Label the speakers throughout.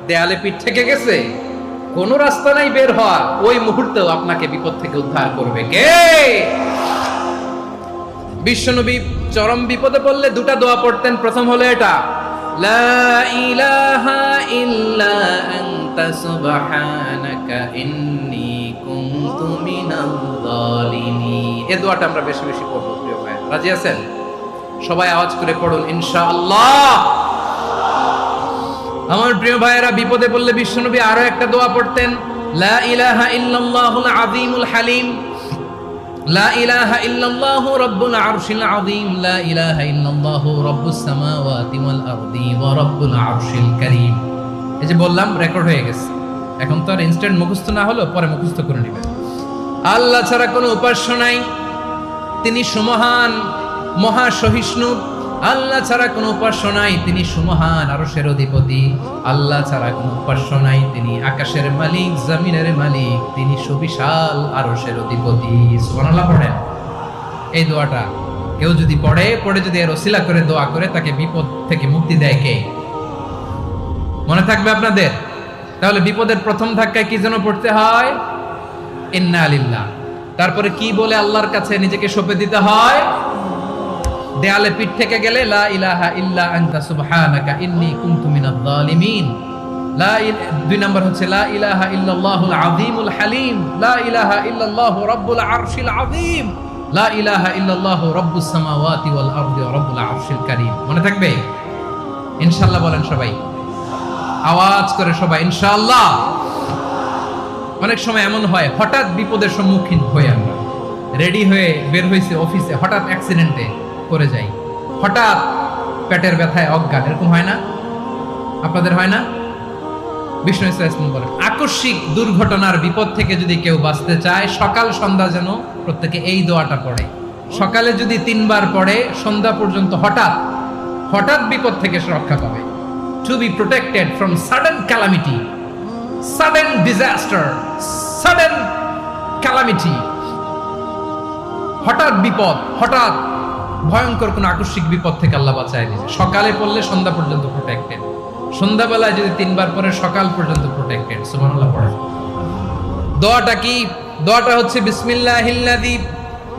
Speaker 1: দেয়ালে পিঠ থেকে গেছে, কোনো রাস্তা নাই বের হওয়া, ওই মুহূর্তেও আপনাকে বিপদ থেকে উদ্ধার করবে কে? বিশ্বনবী চরম বিপদে পড়লে দুটা দোয়া পড়তেন। প্রথম হলো এটা, লা ইলাহা ইল্লা আনতা সুবহানাকা ইন্নী কুনতু মিনাল যালিমিন। এই দোয়াটা আমরা বেশি বেশি পড়ব প্রিয় ভাই। রাজি আছেন? সবাই আওয়াজ করে পড়ুন ইনশাআল্লাহ। আমার প্রিয় ভাইয়েরা, বিপদে পড়লে বিশ্বনবী আরো একটা দোয়া পড়তেন, লা ইলাহা ইল্লাল্লাহুল আযীমুল হালিম, লা ইলাহা ইল্লাল্লাহু রাব্বুল আরশিল আযীম, লা ইলাহা ইল্লাল্লাহু রাব্বুস সামাওয়াতি ওয়াল আরদি ওয়া রাব্বুল আরশিল কারীম। এই যে বললাম, রেকর্ড হয়ে গেছে। এখন তো আর ইনস্ট্যান্ট মুখস্থ না হলো, পরে মুখস্থ করে নেবেন। আল্লাহ ছাড়া কোনো উপাস্য নাই, তিনি সুমহান, মহা সহিষ্ণু। আল্লাহ ছাড়া কোনো উপাস্য নাই, তিনি সুমহান, আরশের অধিপতি। আল্লাহ ছাড়া কোনো উপাস্য নাই, তিনি আকাশের মালিক, জমিনের মালিক, তিনি সুবিশাল, আরশের অধিপতি। সুবহানাল্লাহ পড়েন। এই দোয়াটা কেউ যদি পড়ে যদি এর ওসিলা করে দোয়া করে, তাকে বিপদ থেকে মুক্তি দেয় কে? মনে থাকবে আপনাদের? তাহলে বিপদের প্রথম ধাক্কায় কি যেন পড়তে হয়? ইন্না লিল্লাহ। তারপরে কি বলে আল্লাহর কাছে নিজেকে সঁপে দিতে হয়? দেয়ালে পিঠ থেকে গেলে লা ইলাহা ইল্লা আনতা সুবহানাকা ইন্নী কুনতু মিনাজ জালিমিন। দুই নম্বর হচ্ছে লা ইলাহা ইল্লাল্লাহুল আযীমুল হালিম, লা ইলাহা ইল্লাল্লাহু রাব্বুল আরশিল আযীম, লা ইলাহা ইল্লাল্লাহু রাব্বুস সামাওয়াতি ওয়াল আরদি ওয়া রাব্বুল আরশিল কারীম। মনে থাকবে? ইনশাআল্লাহ বলেন সবাই, আওয়াজ করে সবাই ইনশাআল্লাহ। অনেক সময় এমন হয়, হঠাৎ বিপদের সম্মুখীন হই আমরা, রেডি হয়ে বের হইছে অফিসে, হঠাৎ অ্যাক্সিডেন্টে করে যাই, হঠাৎ পেটের ব্যথায় অজ্ঞান, এরকম হয় না? আপনাদের হয় না? বিষ্ণু ইসলাম বলেন, আকস্মিক দুর্ঘটনার বিপদ থেকে যদি কেউ বাঁচতে চায়, সকাল সন্ধ্যা যেন প্রত্যেকে এই দোয়াটা পড়ে। সকালে যদি 3 বার পড়ে, সন্ধ্যা পর্যন্ত হঠাৎ বিপদ থেকে সে রক্ষা পাবে। To be protected from sudden calamity, sudden disaster, sudden calamity. হঠাৎ বিপদ, হঠাৎ ভয়ঙ্কর কোন আকস্মিক বিপদ থেকে আল্লাহ বাঁচায় দিবে। সকালে পড়লে সন্ধ্যা পর্যন্ত প্রোটেক্টেড, সন্ধ্যাবেলায় যদি 3 বার পরে সকাল পর্যন্ত প্রোটেক্টেড। সুবহানাল্লাহ পড়ে। দোয়াটা কি? দোয়াটা হচ্ছে বিসমিল্লাহিল্লাযী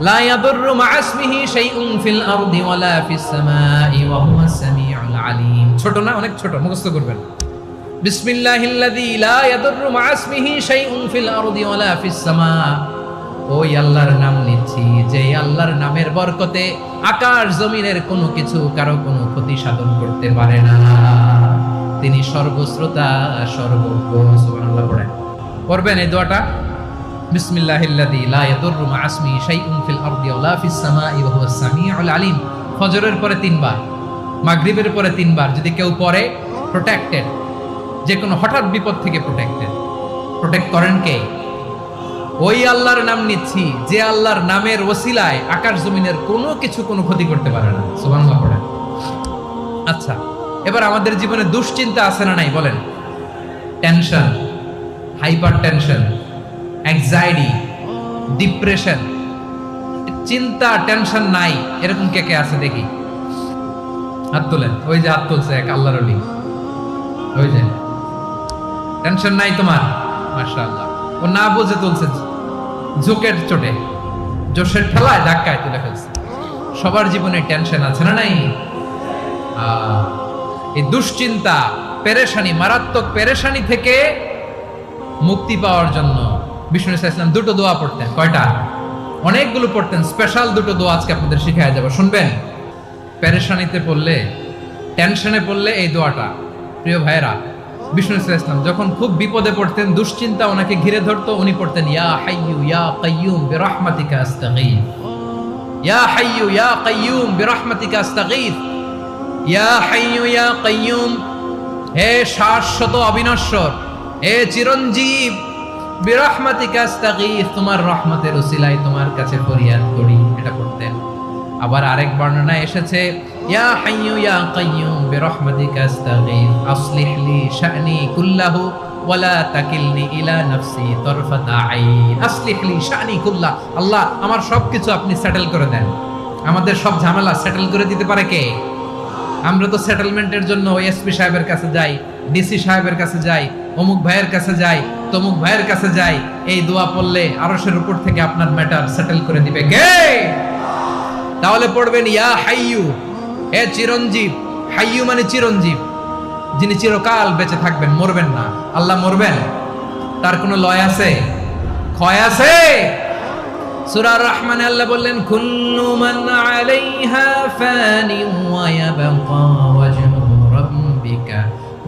Speaker 1: লা ইয়াদুররু মা ইসমিহি শাইউন ফিল আরদি ওয়ালা ফিস সামাই ওয়া হুয়াস সামিউল আলীম। ছোট না? অনেক ছোট, মুখস্থ করবেন। বিসমিল্লাহিল্লাযী লা ইয়াদুররু মা ইসমিহি শাইউন ফিল আরদি ওয়ালা ফিস সামা। ওই আল্লাহর নাম নিচ্ছি, যে আল্লাহর নামের বরকতে আকাশ জমিনের কোনো কিছু কারো কোনো ক্ষতি সাধন করতে পারে না। তিনি সর্বশ্রোতা, সর্বজ্ঞ। সুবহানাল্লাহ পড়েন। পড়বেন এই দোয়াটা, বিসমিল্লাহিল্লাযী লা ইয়াদুররু মা ইসমিহি শাইউন ফিল আরদি ওয়ালা ফিস সামাই ওয়া হুয়াস সামিউল আলীম। ফজরের পরে 3 বার, মাগরিবের পরে 3 বার যদি কেউ পড়ে, প্রোটেক্টেড, যে কোনো হঠাৎ বিপদ থেকে প্রোটেক্টেড। প্রোটেক্ট করেন কে? ওই আল্লাহর নাম নিচ্ছি, যে আল্লাহর নামের ওসিলায় আকাশ জমিনের কোনো কিছু কোনো ক্ষতি করতে পারে না। সুবহানাল্লাহ পড়েন। আচ্ছা, এবার আমাদের জীবনে দুশ্চিন্তা আছে না নাই বলেন? Tension, hyper tension, anxiety, depression, চিন্তা, টেনশন নাই, এরকম কে কে আছে দেখি? হাত তোলেন। ওই যে হাত তুলছে এক আল্লাহর ওলি, ওই যে টেনশন নাই তোমার, মাশাআল্লাহ। ও না বুঝে তুলছে, ঝোঁকের চোটে, জোশের ঠেলায় ধাক্কায় তুলে ফেলছে। সবার জীবনে টেনশন আছে না নাই? এই দুশ্চিন্তা, পেরেশানি, মারাত্মক পেরেশানি থেকে মুক্তি পাওয়ার জন্য বিষ্ণু ইসলাম 2টো দোয়া পড়তেন। কয়টা? অনেকগুলো পড়তেন। স্পেশাল 2টো দোয়া আজকে আপনাদের শিখায় যাব, শুনবেন? পেরেশানিতে পড়লে, টেনশনে পড়লে এই দোয়াটা। প্রিয় ভাইরা, বিষ্ণু ইসলাম যখন খুব বিপদে পড়তেন, দুশ্চিন্তা ওনাকে ঘিরে ধরতো, উনি পড়তেন ইয়া হাইয়্যু ইয়া কাইয়্যুম বিরহমাতিকা আস্তাগীথ, ইয়া হাইয়্যু ইয়া কাইয়্যুম বিরহমাতিকা আস্তাগীথ, ইয়া হাইয়্যু ইয়া কাইয়্যুম, হে শাশ্বত অবিনশ্বর, হে চিরঞ্জীব, বিরহমাতিকা আস্তাগীথ, তোমার রহমতের উসিলায় তোমার কাছে ফরিয়াদ করি। এটা পড়তেন। আবার আরেক বর্ণনায় এসেছে ইয়া হাইয়্যু ইয়া কাইয়্যুম বিরহমাতিকা আস্তাগীথ আসলিহ লি শা'নি কুল্লাহু ওয়া লা তাকিলনি ইলা নাফসি তারফাতা আইন। আসলিহ লি শা'নি কুল্লাহ, আল্লাহ আমার সবকিছু আপনি সেটেল করে দেন। আমাদের সব ঝামেলা সেটেল করে দিতে পারে কে? আমরা তো সেটেলমেন্টের জন্য ওই এসপি সাহেবের কাছে যাই, ডিসি সাহেবের কাছে যাই, অমুক ভাইয়ের কাছে যাই, তমুক ভাইয়ের কাছে যাই, এই দোয়া পড়লে আরশের উপর থেকে আপনার ম্যাটার সেটেল করে দিবে কে? তাহলে পড়বেন ইয়া হাইয়ু, হে চিরঞ্জীব। হাইয়ু মানে চিরঞ্জীব, যিনি চিরকাল বেঁচে থাকবেন, মরবেন না। আল্লাহ মরবেন? তার কোনো লয় আছে? ক্ষয় আছে? সূরা আর-রহমানে আল্লাহ বললেন কুল্লু মান আলাইহা ফানি ওয়া ইয়াবকা ওয়াজহু রাব্বিকা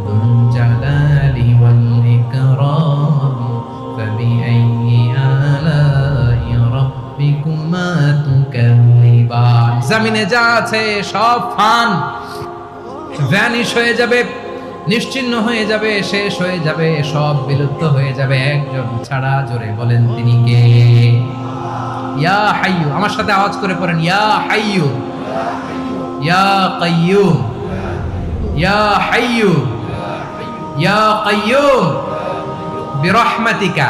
Speaker 1: যুল জালালি ওয়াল ইকরাম ফাবিআইয়ি আলাই রাব্বিকুমা তুকাযিবান। জমিনে যা আছে সব ফান, ভ্যানিশ হয়ে যাবে, নিশ্চিহ্ন হয়ে যাবে, শেষ হয়ে যাবে, সব বিলুপ্ত হয়ে যাবে, একজন ছাড়া। জোরে বলেন তিনি কে? ইয়া হাইয়ু। আমার সাথে আওয়াজ করে পড়েন ইয়া হাইয়ু, ইয়া কাইয়ুম, ইয়া হাইয়ু, ইয়া কাইয়ুম বিরহমাতিকা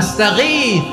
Speaker 1: আস্তাগীথ।